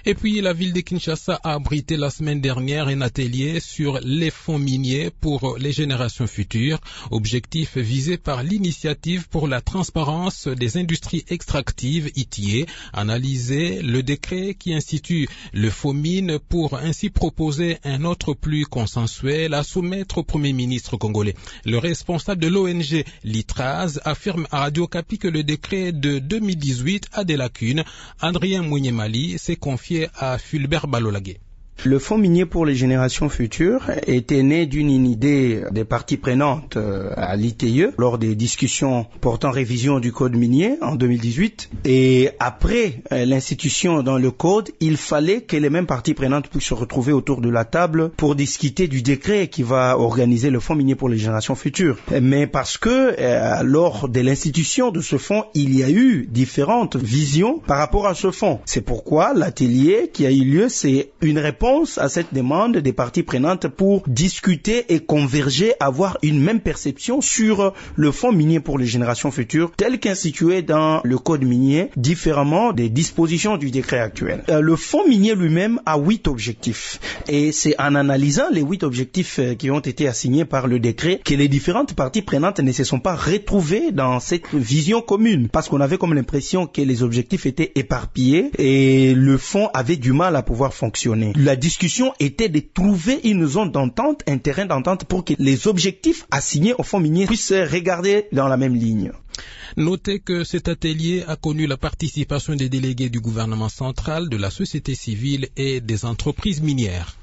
Et puis, la ville de Kinshasa a abrité la semaine dernière un atelier sur les fonds miniers pour les générations futures, objectif visé par l'initiative pour la transparence des industries extractives ITIE, analyser le décret qui institue le fonds mine pour ainsi proposer un autre plus consensuel à soumettre au Premier ministre congolais. Le responsable de l'ONG Litraz affirme à Radio Okapi que le décret de 2018 a des lacunes. Adrien Mounyemali s'est confié à Fulbert Balolagé. Le fonds minier pour les générations futures était né d'une idée des parties prenantes à l'ITIE lors des discussions portant révision du code minier en 2018. Et après l'institution dans le code, il fallait que les mêmes parties prenantes puissent se retrouver autour de la table pour discuter du décret qui va organiser le fonds minier pour les générations futures. Mais parce que lors de l'institution de ce fonds, il y a eu différentes visions par rapport à ce fonds. C'est pourquoi l'atelier qui a eu lieu, c'est une réponse à cette demande des parties prenantes pour discuter et converger, avoir une même perception sur le fonds minier pour les générations futures tel qu'institué dans le code minier, différemment des dispositions du décret actuel. Le fonds minier lui-même a 8 objectifs et c'est en analysant les 8 objectifs qui ont été assignés par le décret que les différentes parties prenantes ne se sont pas retrouvées dans cette vision commune parce qu'on avait comme l'impression que les objectifs étaient éparpillés et le fonds avait du mal à pouvoir fonctionner. La discussion était de trouver une zone d'entente, un terrain d'entente pour que les objectifs assignés au fonds minier puissent regarder dans la même ligne. Notez que cet atelier a connu la participation des délégués du gouvernement central, de la société civile et des entreprises minières.